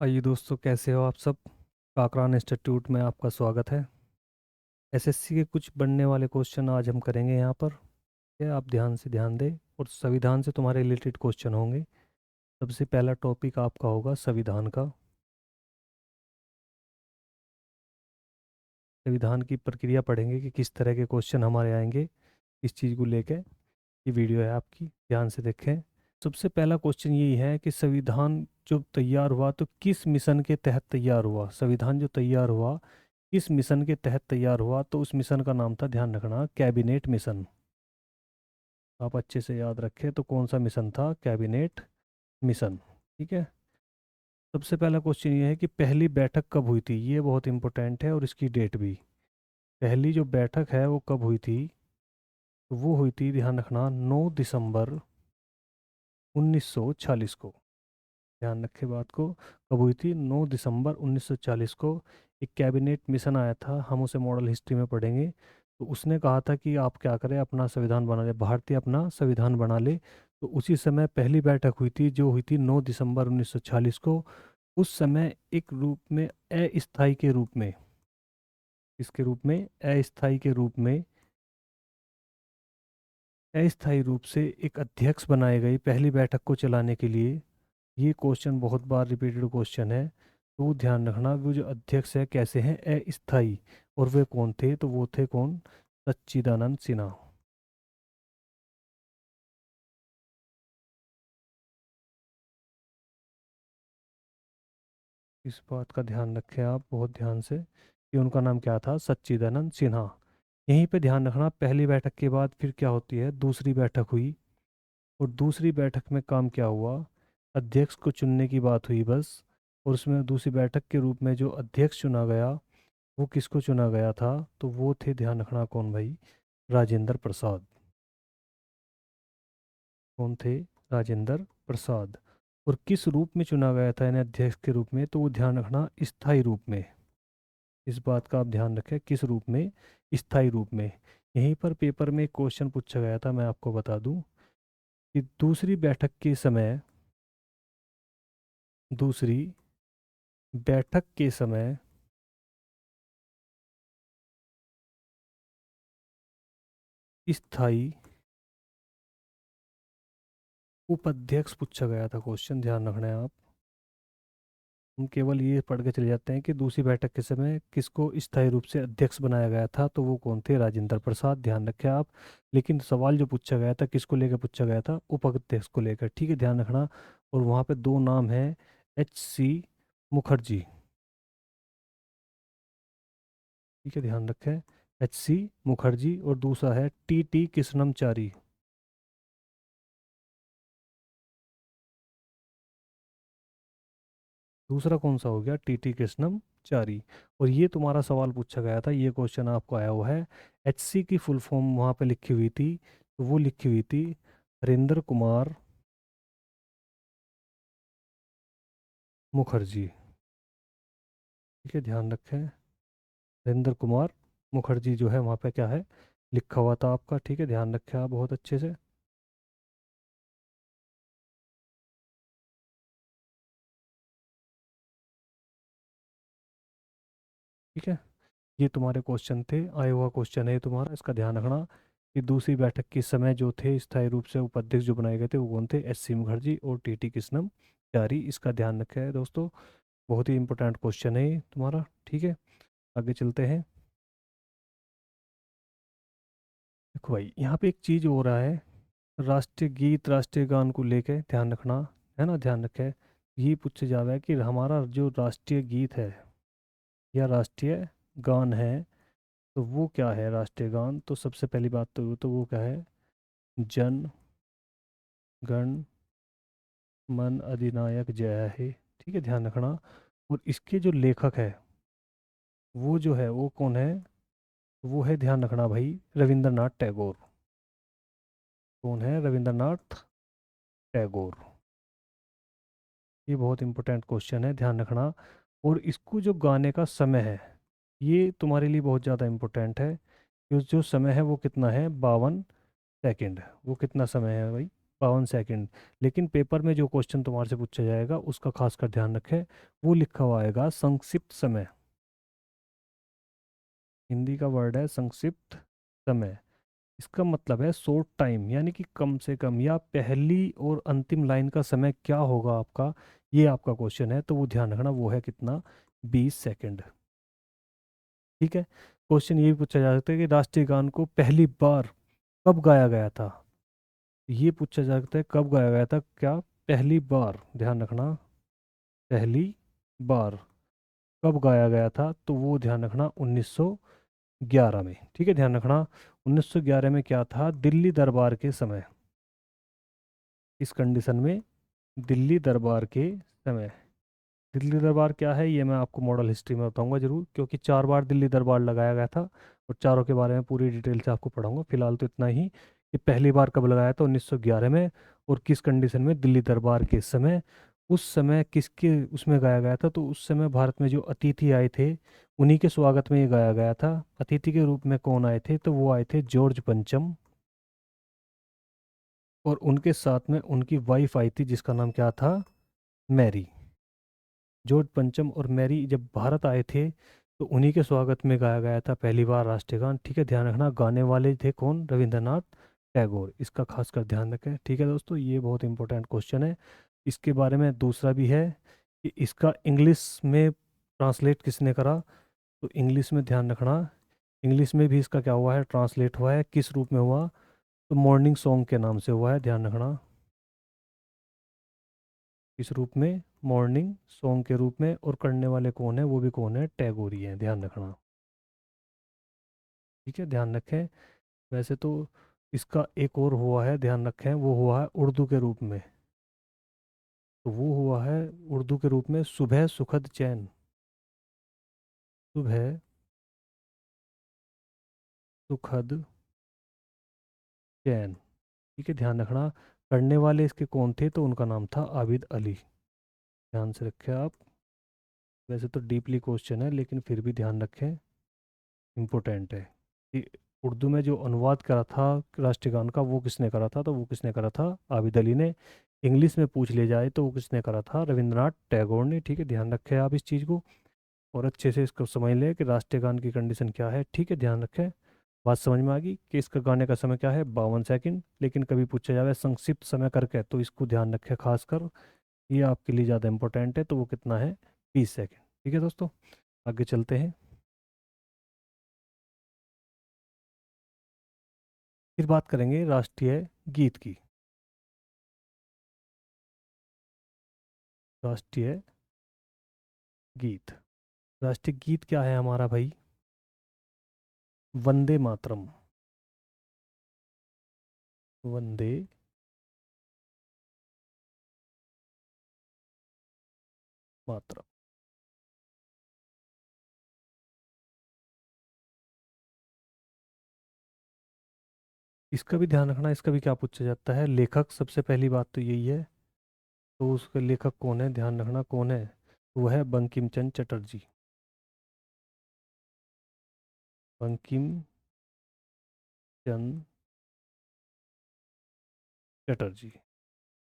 आइए दोस्तों, कैसे हो आप सब। काकरान इंस्टीट्यूट में आपका स्वागत है। एसएससी के कुछ बनने वाले क्वेश्चन आज हम करेंगे यहाँ पर। क्या आप ध्यान दें, और संविधान से तुम्हारे रिलेटेड क्वेश्चन होंगे। सबसे पहला टॉपिक आपका होगा संविधान का। संविधान की प्रक्रिया पढ़ेंगे कि किस तरह के क्वेश्चन हमारे आएंगे। इस चीज़ को लेकर ये वीडियो है आपकी, ध्यान से देखें। सबसे पहला क्वेश्चन यही है कि संविधान जो तैयार हुआ तो किस मिशन के तहत तैयार हुआ। संविधान जो तैयार हुआ किस मिशन के तहत तैयार हुआ, तो उस मिशन का नाम था, ध्यान रखना, कैबिनेट मिशन। आप अच्छे से याद रखें, तो कौन सा मिशन था? Cabinet mission. ठीक है। सबसे पहला क्वेश्चन ये है कि पहली बैठक कब हुई थी। ये बहुत इंपॉर्टेंट है और इसकी डेट भी। पहली जो बैठक है वो कब हुई थी? तो वो हुई थी, ध्यान रखना, 9 दिसंबर 1940 को। ध्यान रखें बात को। कब हुई थी? 9 दिसंबर 1940 को एक कैबिनेट मिशन आया था। हम उसे मॉडल हिस्ट्री में पढ़ेंगे। तो उसने कहा था कि आप क्या करें, अपना संविधान बना ले, भारतीय अपना संविधान बना ले। तो उसी समय पहली बैठक हुई थी, जो हुई थी 9 दिसंबर 1940 को। उस समय एक रूप में, अस्थाई के रूप में, इसके रूप में, अस्थाई के रूप में, अस्थाई रूप से एक अध्यक्ष बनाए गए पहली बैठक को चलाने के लिए। ये क्वेश्चन बहुत बार रिपीटेड क्वेश्चन है, तो ध्यान रखना। वो जो अध्यक्ष है कैसे हैं? अस्थाई। और वे कौन थे? तो वो थे कौन? सच्चिदानंद सिन्हा। इस बात का ध्यान रखें आप बहुत ध्यान से, कि उनका नाम क्या था? सच्चिदानंद सिन्हा। यहीं पे ध्यान रखना, पहली बैठक के बाद फिर क्या होती है? दूसरी बैठक हुई। और दूसरी बैठक में काम क्या हुआ? अध्यक्ष को चुनने की बात हुई बस। और उसमें दूसरी बैठक के रूप में जो अध्यक्ष चुना गया, वो किसको चुना गया था? तो वो थे, ध्यान रखना, कौन भाई? राजेंद्र प्रसाद। कौन थे? राजेंद्र प्रसाद। और किस रूप में चुना गया था इन्हें अध्यक्ष के रूप में? तो वो ध्यान रखना, स्थायी रूप में। इस बात का आप ध्यान रखें, किस रूप में? स्थायी रूप में। यहीं पर पेपर में एक क्वेश्चन पूछा गया था, मैं आपको बता दूं, कि दूसरी बैठक के समय, दूसरी बैठक के समय स्थायी उपाध्यक्ष पूछा गया था क्वेश्चन, ध्यान रखना है आप। हम केवल ये पढ़ के चले जाते हैं कि दूसरी बैठक के समय किसको स्थायी रूप से अध्यक्ष बनाया गया था, तो वो कौन थे? राजेंद्र प्रसाद। ध्यान रखें आप। लेकिन सवाल जो पूछा गया था, किसको लेकर पूछा गया था? उपाध्यक्ष को लेकर। ठीक है, ध्यान रखना। और वहाँ पे दो नाम हैं, H.C. मुखर्जी। ठीक है, ध्यान रखें, H.C. मुखर्जी। और दूसरा है T.T. कृष्णमचारी। दूसरा कौन सा हो गया? T.T. कृष्णमचारी। और ये तुम्हारा सवाल पूछा गया था, ये क्वेश्चन आपको आया हुआ है। H.C. की फुल फॉर्म वहाँ पे लिखी हुई थी, तो वो लिखी हुई थी हरिंदर कुमार मुखर्जी। ठीक है, ध्यान रखें, हरिंदर कुमार मुखर्जी जो है वहाँ पे क्या है, लिखा हुआ था आपका। ठीक है, ध्यान रखें आप बहुत अच्छे से। ठीक है, ये तुम्हारे क्वेश्चन थे, आया हुआ क्वेश्चन है ये तुम्हारा। इसका ध्यान रखना कि दूसरी बैठक के समय जो थे स्थायी रूप से उपाध्यक्ष जो बनाए गए थे, वो कौन थे? H.C. मुखर्जी और T.T. कृष्णमचारी। इसका ध्यान रखें दोस्तों, बहुत ही इंपॉर्टेंट क्वेश्चन है ये तुम्हारा। ठीक है, आगे चलते हैं। देखो भाई, यहाँ पे एक चीज हो रहा है, राष्ट्रीय गीत राष्ट्रीय गान को लेके ध्यान रखना, है ना, ध्यान रखें। ये पूछे जावे कि हमारा जो राष्ट्रीय गीत है या राष्ट्रीय गान है, तो वो क्या है? राष्ट्रीय गान, तो सबसे पहली बात तो वो क्या है? जन गण मन अधिनायक जय है। ठीक है, ध्यान रखना। और इसके जो लेखक है, वो जो है वो कौन है? वो है, ध्यान रखना भाई, रविंद्रनाथ टैगोर। कौन है? रविंद्रनाथ टैगोर। ये बहुत इंपॉर्टेंट क्वेश्चन है, ध्यान रखना। और इसको जो गाने का समय है, ये तुम्हारे लिए बहुत ज़्यादा इंपॉर्टेंट है। जो समय है वो कितना है? 52 सेकंड। वो कितना समय है भाई? 52 सेकंड। लेकिन पेपर में जो क्वेश्चन तुम्हारे से पूछा जाएगा उसका खासकर ध्यान रखें, वो लिखा हुआ आएगा संक्षिप्त समय। हिंदी का वर्ड है संक्षिप्त समय। इसका मतलब है शॉर्ट टाइम, यानी कि कम से कम, या पहली और अंतिम लाइन का समय क्या होगा आपका, ये आपका क्वेश्चन है। तो वो ध्यान रखना, वो है कितना, 20 सेकंड। ठीक है। क्वेश्चन ये भी पूछा जा सकता है कि राष्ट्रीय गान को पहली बार कब गाया गया था। ये पूछा जा सकता है कब गाया गया था, क्या पहली बार, ध्यान रखना, पहली बार कब गाया गया था, तो वो ध्यान रखना 1911 में। ठीक है, ध्यान रखना 1911 में क्या था, दिल्ली दरबार के समय। इस कंडीशन में दिल्ली दरबार के समय, दिल्ली दरबार क्या है ये मैं आपको मॉडल हिस्ट्री में बताऊंगा जरूर, क्योंकि 4 बार दिल्ली दरबार लगाया गया था और चारों के बारे में पूरी डिटेल से आपको पढ़ाऊंगा। फिलहाल तो इतना ही कि पहली बार कब लगाया था, 1911 में, और किस कंडीशन में, दिल्ली दरबार के समय। उस समय किसके उसमें गाया गया था, तो उस समय भारत में जो अतिथि आए थे उन्हीं के स्वागत में ये गाया गया था। अतिथि के रूप में कौन आए थे, तो वो आए थे जॉर्ज पंचम, और उनके साथ में उनकी वाइफ आई थी जिसका नाम क्या था, मैरी। जॉर्ज पंचम और मैरी जब भारत आए थे तो उन्हीं के स्वागत में गाया गया था पहली बार राष्ट्रीय गान। ठीक है, ध्यान रखना, गाने वाले थे कौन, रविंद्रनाथ टैगोर। इसका खासकर ध्यान रखें। ठीक है दोस्तों, ये बहुत इंपॉर्टेंट क्वेश्चन है। इसके बारे में दूसरा भी है कि इसका इंग्लिश में ट्रांसलेट किसने करा, तो इंग्लिश में ध्यान रखना, इंग्लिश में भी इसका क्या हुआ है, ट्रांसलेट हुआ है। किस रूप में हुआ, तो मॉर्निंग सॉन्ग के नाम से हुआ है, ध्यान रखना। इस रूप में, मॉर्निंग सॉन्ग के रूप में, और करने वाले कौन है, वो भी कौन है, टैगोर ही है, ध्यान रखना। ठीक है, ध्यान रखें। वैसे तो इसका एक और हुआ है, ध्यान रखें, वो हुआ है उर्दू के रूप में। तो वो हुआ है उर्दू के रूप में, सुबह सुखद चैन, सुबह सुखद चैन। ठीक है, ध्यान रखना। करने वाले इसके कौन थे, तो उनका नाम था आबिद अली। ध्यान से रखें आप। वैसे तो डीपली क्वेश्चन है लेकिन फिर भी ध्यान रखें, इम्पोर्टेंट है कि उर्दू में जो अनुवाद करा था राष्ट्रीय गान का, वो किसने करा था, तो वो किसने करा था, आबिद अली ने। इंग्लिश में पूछ लिया जाए तो वो किसने करा था, रविंद्रनाथ टैगोर ने। ठीक है, ध्यान रखें आप इस चीज़ को, और अच्छे से इसको समझ लें कि राष्ट्रीय गान की कंडीशन क्या है। ठीक है, ध्यान रखें। बात समझ में आ गई कि इसका गाने का समय क्या है, 52 सेकंड। लेकिन कभी पूछा जाए संक्षिप्त समय करके, तो इसको ध्यान रखें खासकर, ये आपके लिए ज़्यादा इंपॉर्टेंट है। तो वो कितना है, 20 सेकंड। ठीक है दोस्तों, आगे चलते हैं। फिर बात करेंगे राष्ट्रीय गीत की। राष्ट्रीय गीत, राष्ट्रीय गीत क्या है हमारा भाई, वंदे मातरम। वंदे मातरम। इसका भी ध्यान रखना, इसका भी क्या पूछा जाता है, लेखक, सबसे पहली बात तो यही है। तो उसका लेखक कौन है, ध्यान रखना कौन है, वो है बंकिम चंद्र चटर्जी। बंकिम चंद्र चटर्जी।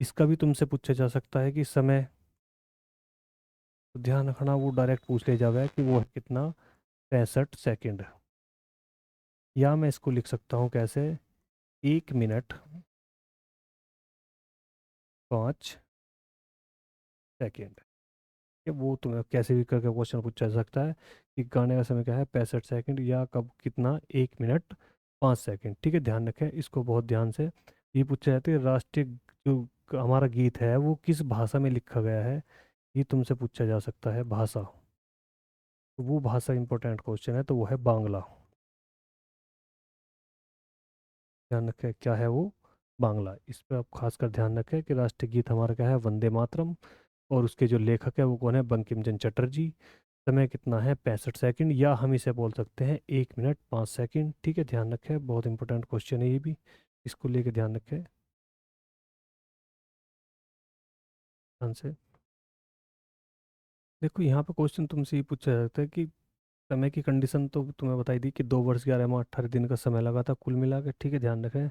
इसका भी तुमसे पूछा जा सकता है कि समय, तो ध्यान रखना वो डायरेक्ट पूछ ले जावे कि वो है कितना, 65 सेकंड। या मैं इसको लिख सकता हूँ कैसे, 1 मिनट 5 सेकंड। कि वो तुम्हें कैसे भी करके क्वेश्चन पूछा जा सकता है कि गाने का समय क्या है, 65 सेकंड, या कब कितना, 1 मिनट 5 सेकंड। ठीक है, ध्यान रखें इसको बहुत ध्यान से। ये पूछा जाता है राष्ट्रीय जो हमारा गीत है वो किस भाषा में लिखा गया है, ये तुमसे पूछा जा सकता है, भाषा। तो वो भाषा इंपॉर्टेंट क्वेश्चन है, तो वो है बांग्ला। ध्यान रखें क्या है वो, बांग्ला। इस पर आप खासकर ध्यान रखें कि राष्ट्रीय गीत हमारा क्या है, वंदे मातरम, और उसके जो लेखक है वो कौन है, बंकिम चंद्र चटर्जी। समय कितना है, 65 सेकंड, या हम इसे बोल सकते हैं 1 मिनट 5 सेकंड। ठीक है, ध्यान रखें, बहुत इंपॉर्टेंट क्वेश्चन है ये भी, इसको लेके ध्यान रखें ध्यान से। देखो यहाँ पे क्वेश्चन तुमसे ये पूछा जाता है कि समय की कंडीशन तो तुम्हें बताई दी कि 2 वर्ष 11 माह 18 दिन का समय लगा था कुल मिला के। ठीक है, ध्यान रखें।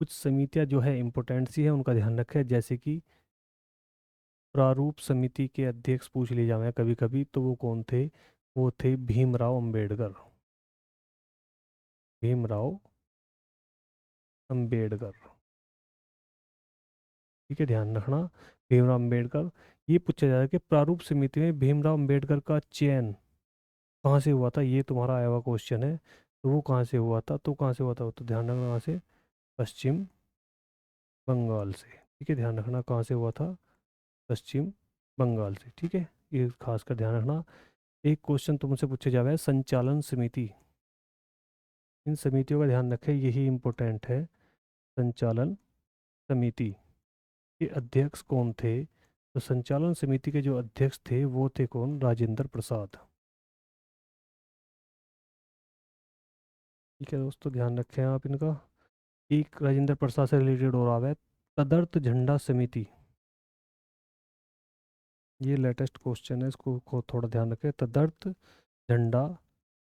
कुछ समितियां जो है इम्पोर्टेंट सी है, उनका ध्यान रखें, जैसे कि प्रारूप समिति के अध्यक्ष पूछ लिए जावे कभी कभी, तो वो कौन थे? वो थे भीमराव अंबेडकर। भीमराव अंबेडकर, ठीक है, ध्यान रखना। भीमराव अंबेडकर। ये पूछा जाएगा कि प्रारूप समिति में भीमराव अंबेडकर का चयन कहाँ से हुआ था, ये तुम्हारा आया हुआ क्वेश्चन है। तो वो कहाँ से हुआ था, तो कहाँ से हुआ था, तो ध्यान रखना कहाँ से, पश्चिम बंगाल से। ठीक है, ध्यान रखना कहाँ से हुआ था, पश्चिम बंगाल से। ठीक है, ये खासकर ध्यान रखना। एक क्वेश्चन तुमसे पूछे जावे है, संचालन समिति, इन समितियों का ध्यान रखें, यही इम्पोर्टेंट है। संचालन समिति के अध्यक्ष कौन थे? तो संचालन समिति के जो अध्यक्ष थे वो थे कौन? राजेंद्र प्रसाद। ठीक है दोस्तों, ध्यान रखें आप इनका। एक राजेंद्र प्रसाद से रिलेटेड और आ है, तदर्थ झंडा समिति। ये लेटेस्ट क्वेश्चन है, इसको को थोड़ा ध्यान रखें। तदर्थ झंडा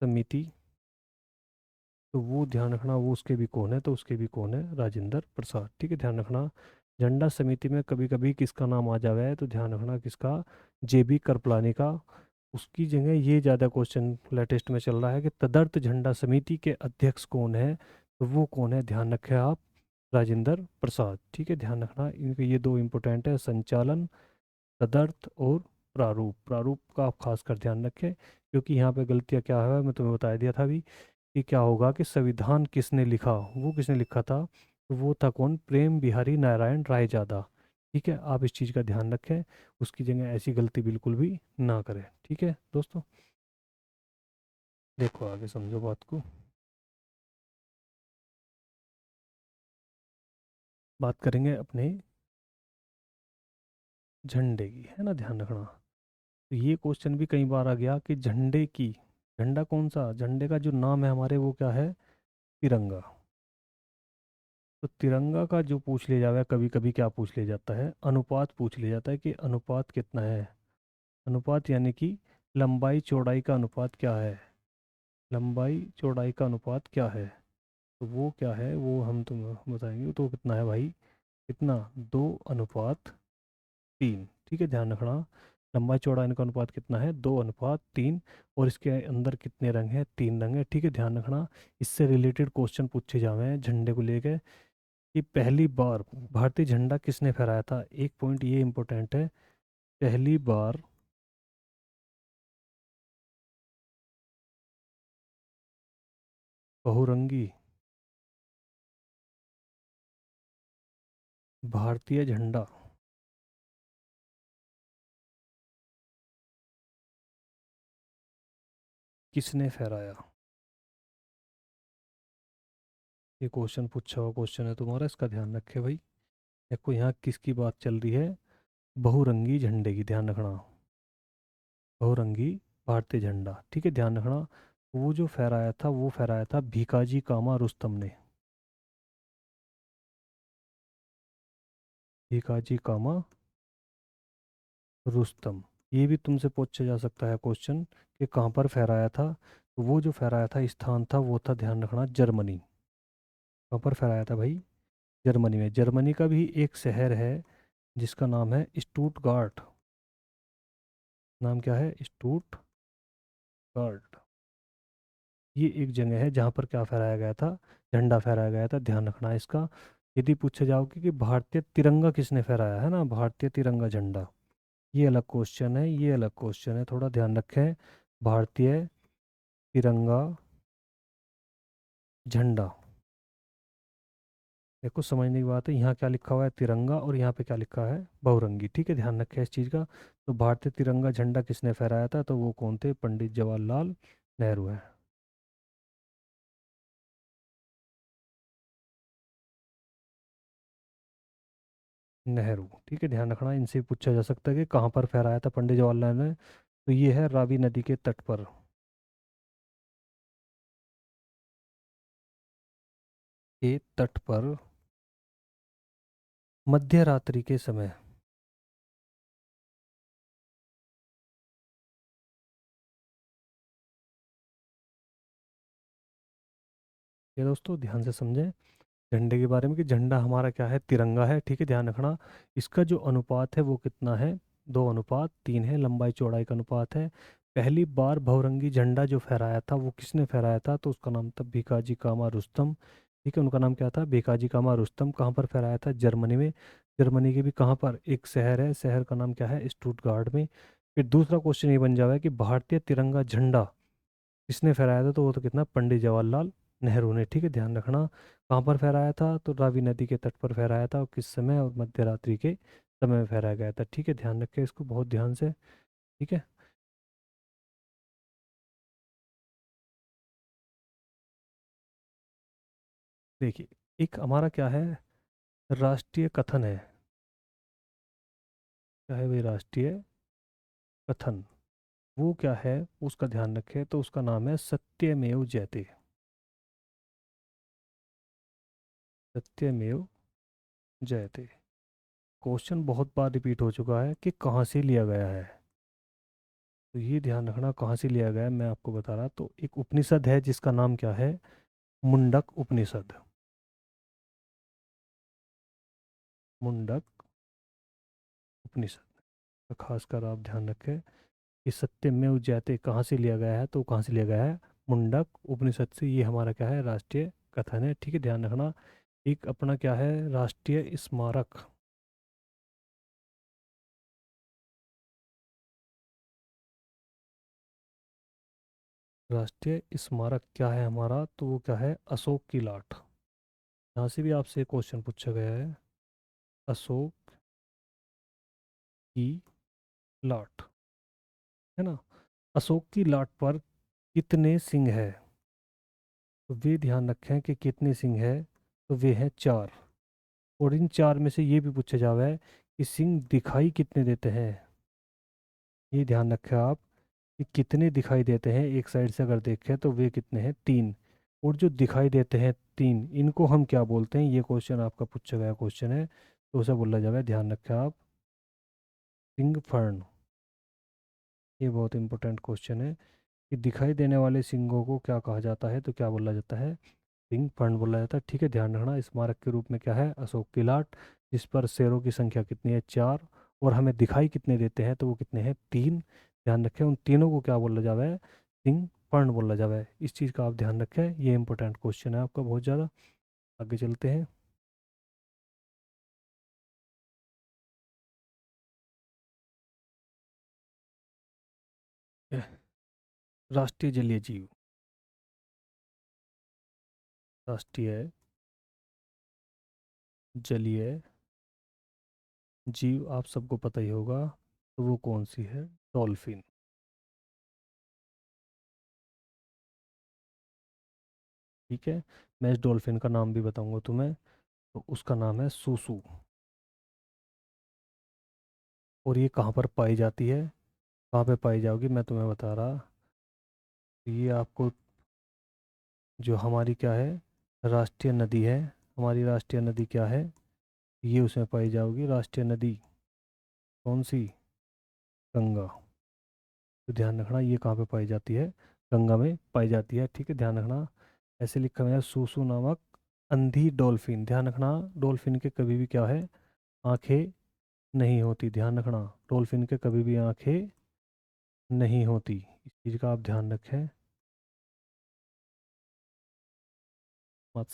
समिति, तो वो ध्यान रखना, वो उसके भी कौन है, तो उसके भी कौन है? राजेंद्र प्रसाद। ठीक है, ध्यान रखना। झंडा समिति में कभी कभी किसका नाम आ जावे है, तो ध्यान रखना किसका? जेबी कृपलानी का। उसकी जगह ये ज़्यादा क्वेश्चन लेटेस्ट में चल रहा है कि तदर्थ झंडा समिति के अध्यक्ष कौन है, तो वो कौन है? ध्यान रखें आप, राजेंद्र प्रसाद। ठीक है, ध्यान रखना, इनके ये दो इंपॉर्टेंट है, संचालन, तदर्थ और प्रारूप। प्रारूप का आप खासकर ध्यान रखें, क्योंकि यहाँ पे गलतियाँ क्या है, मैं तुम्हें बता दिया था अभी कि क्या होगा कि संविधान किसने लिखा, वो किसने लिखा था, तो वो था कौन? प्रेम बिहारी नारायण रायजादा। ठीक है, आप इस चीज़ का ध्यान रखें, उसकी जगह ऐसी गलती बिल्कुल भी ना करें। ठीक है दोस्तों, देखो आगे समझो बात को। बात करेंगे अपने झंडे की, है ना, ध्यान रखना। तो ये क्वेश्चन भी कई बार आ गया कि झंडे की, झंडा कौन सा, झंडे का जो नाम है हमारे वो क्या है? तिरंगा। तो तिरंगा का जो पूछ लिया जाता है, कभी कभी क्या पूछ लिया जाता है? अनुपात पूछ लिया जाता है कि अनुपात कितना है। अनुपात यानी कि लंबाई चौड़ाई का अनुपात क्या है, लंबाई चौड़ाई का अनुपात क्या है। तो वो क्या है, वो हम तुम बताएंगे। तो कितना है भाई, कितना? 2:3। ठीक है, ध्यान रखना, लंबाई चौड़ाई का अनुपात कितना है? 2:3। और इसके अंदर कितने रंग हैं? 3 रंग है। ठीक है, ध्यान रखना। इससे रिलेटेड क्वेश्चन पूछे जावे हैं झंडे को लेके, कि पहली बार भारतीय झंडा किसने फहराया था। एक पॉइंट ये इंपॉर्टेंट है, पहली बार बहुरंगी भारतीय झंडा किसने फहराया। ये क्वेश्चन पूछा हुआ क्वेश्चन है तुम्हारा, इसका ध्यान रखे भाई। देखो यहाँ किसकी बात चल रही है? बहुरंगी झंडे की, ध्यान रखना, बहुरंगी भारतीय झंडा। ठीक है, ध्यान रखना। वो जो फहराया था वो फहराया था भीकाजी कामा रुस्तम ने। भीकाजी कामा रुस्तम। ये भी तुमसे पूछा जा सकता है क्वेश्चन कि कहाँ पर फहराया था। तो वो जो फहराया था स्थान था वो था, ध्यान रखना, जर्मनी। कहाँ पर फहराया था भाई? जर्मनी में। जर्मनी का भी एक शहर है जिसका नाम है स्टूटगार्ट। नाम क्या है? स्टूटगार्ट। ये एक जगह है जहाँ पर क्या फहराया गया था? झंडा फहराया गया था, ध्यान रखना है इसका। यदि पूछे जाओगे कि भारतीय तिरंगा किसने फहराया है ना, भारतीय तिरंगा झंडा, ये अलग क्वेश्चन है, ये अलग क्वेश्चन है, थोड़ा ध्यान रखें। भारतीय तिरंगा झंडा, देखो समझने की बात है, यहाँ क्या लिखा हुआ है? तिरंगा, और यहाँ पे क्या लिखा है? बहुरंगी। ठीक है, ध्यान रखें इस चीज़ का। तो भारतीय तिरंगा झंडा किसने फहराया था, तो वो कौन थे? पंडित जवाहरलाल नेहरू है। नेहरू। ठीक है, ध्यान रखना, इनसे पूछा जा सकता है कि कहाँ पर फहराया था पंडित जवाहरलाल ने। तो ये है रावी नदी के तट पर। के तट पर मध्य रात्रि के समय। ये दोस्तों ध्यान से समझें, झंडे के बारे में कि झंडा हमारा क्या है, तिरंगा है, ठीक है, ध्यान रखना। इसका जो अनुपात है वो कितना है, 2:3 है, लंबाई चौड़ाई का अनुपात है। पहली बार बहुरंगी झंडा जो फहराया था वो किसने फहराया था, तो उसका नाम था भिकाजी कामा रुस्तम। ठीक है, उनका नाम क्या था, भिकाजी कामा रुस्तम। कहाँ पर फहराया था, जर्मनी में। जर्मनी के भी कहाँ पर एक शहर है, शहर का नाम क्या है, स्टुटगार्ड में। फिर दूसरा क्वेश्चन ये बन जाएगा कि भारतीय तिरंगा झंडा किसने फहराया था, तो वो तो कितना, पंडित जवाहरलाल नेहरू ने। ठीक है, ध्यान रखना। कहाँ पर फहराया था, तो रावी नदी के तट पर फहराया था, और किस समय, और मध्य रात्रि के समय में फहराया गया था। ठीक है, ध्यान रखें इसको बहुत ध्यान से। ठीक है, देखिए, एक हमारा क्या है, राष्ट्रीय कथन है। क्या है भाई, राष्ट्रीय कथन। वो क्या है, उसका ध्यान रखें, तो उसका नाम है सत्यमेव जयते। सत्यमेव जयते। क्वेश्चन बहुत बार रिपीट हो चुका है कि कहाँ से लिया गया है, तो ये ध्यान रखना कहाँ से लिया गया है, मैं आपको बता रहा। तो एक उपनिषद है जिसका नाम क्या है, मुंडक उपनिषद। मुंडक उपनिषद का खासकर आप ध्यान रखें। इस सत्यमेव जयते कहाँ से लिया गया है, तो कहाँ से लिया गया है, मुंडक उपनिषद से। ये हमारा क्या है, राष्ट्रीय कथन है। ठीक है, ध्यान रखना। एक अपना क्या है, राष्ट्रीय स्मारक। राष्ट्रीय स्मारक क्या है हमारा, तो वो क्या है, अशोक की लाट। यहाँ से भी आपसे क्वेश्चन पूछा गया है, अशोक की लाट, है ना। अशोक की लाट पर कितने सिंह है, तो वे ध्यान रखें कि कितने सिंह है, तो वे हैं 4। और इन 4 में से ये भी पूछा जावा है कि सिंह दिखाई कितने देते हैं। ये ध्यान रखें आप कि कितने दिखाई देते हैं, एक साइड से अगर देखें तो वे कितने हैं, 3। और जो दिखाई देते हैं 3, इनको हम क्या बोलते हैं, ये क्वेश्चन आपका पूछा गया क्वेश्चन है, तो उसे बोला जाएगा, ध्यान रखें आप, सिंह फर्ण। ये बहुत इंपॉर्टेंट क्वेश्चन है कि दिखाई देने वाले सिंगों को क्या कहा जाता है, तो क्या बोला जाता है, सिंह फंड बोला जाता है। ठीक है, ध्यान रखना। स्मारक के रूप में क्या है, अशोक की लाट, जिस पर शेरों की संख्या कितनी है, 4। और हमें दिखाई कितने देते हैं, तो वो कितने हैं, 3। ध्यान रखें, उन तीनों को क्या बोला जावा है, सिंह फंड बोला जावा है। इस चीज़ का आप ध्यान रखें, ये इंपॉर्टेंट क्वेश्चन है आपका बहुत ज़्यादा। आगे चलते हैं। यह राष्ट्रीय जलीय जीव। राष्ट्रीय जलीय जीव आप सबको पता ही होगा, तो वो कौन सी है, डॉल्फिन। ठीक है, मैं इस डॉल्फिन का नाम भी बताऊंगा तुम्हें, तो उसका नाम है सूसू। और ये कहाँ पर पाई जाती है, कहाँ पे पाई जाओगी, मैं तुम्हें बता रहा। ये आपको, जो हमारी क्या है, राष्ट्रीय नदी है, हमारी राष्ट्रीय नदी क्या है, ये उसमें पाई जाओगी, राष्ट्रीय नदी कौन सी, गंगा। तो ध्यान रखना, ये कहाँ पे पाई जाती है, गंगा में पाई जाती है। ठीक है, ध्यान रखना। ऐसे लिखा हुआ है, सूसू नामक अंधी डॉल्फिन। ध्यान रखना, डॉल्फिन के कभी भी क्या है, आंखें नहीं होती। ध्यान रखना, डॉल्फिन के कभी भी आंखें नहीं होती, इस चीज़ का आप ध्यान रखें। मत